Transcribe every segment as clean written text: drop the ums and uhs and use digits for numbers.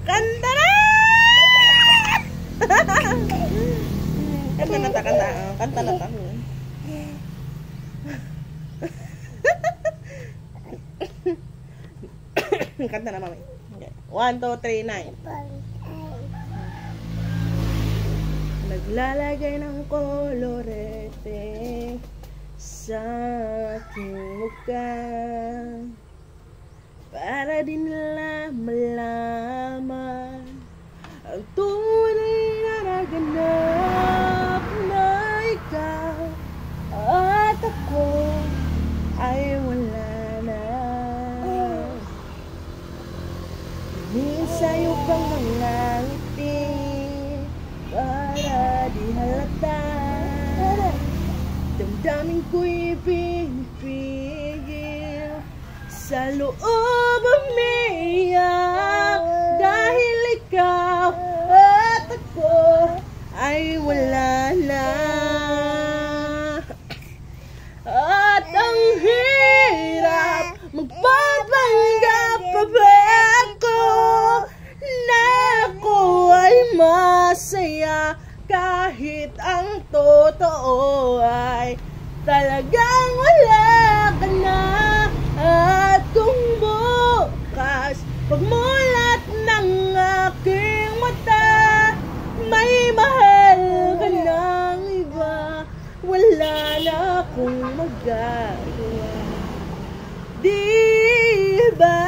Kanta na! Kanta na ta, kanta. Kanta na ta. Kanta na, mami. Okay. 1, 2, 3, 9. Naglalagay ng kolorete sa aking mukha para di nila malaman ang tunay na naganap na ikaw at ako ay wala na. Minsan sa'yo pang mga ngiti para di halata. Damdamin ko'y pinipigil sa loob umiyak dahil ikaw at ako ay wala na. At ang hirap magpapanggap pa ba ako na ako ay masaya kahit ang totoo ay talagang wala ka na. At kung bukas pagmulat ng aking mata may mahal ka ng iba, wala na akong magagawa. Diba?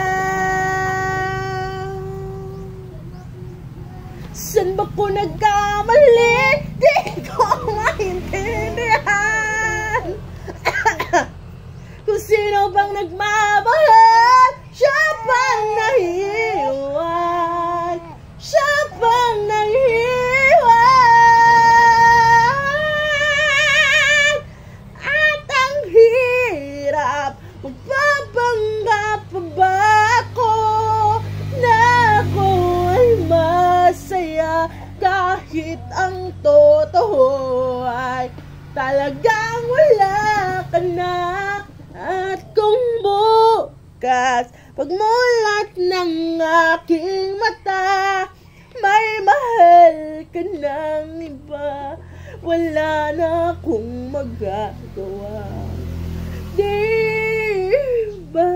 San ba ko nagkamali? Di ko maintindihan. Kung sino bang nagmamahal, siya pang nahihiwan. Siya pang nahihiwan. At ang hirap, magpapanggap pa ba ako na ako ay masaya kahit ang totoo ay talagang wala ka na. At kung bukas pagmulat ng aking mata may mahal ka ng iba, wala na akong magagawa. Diba?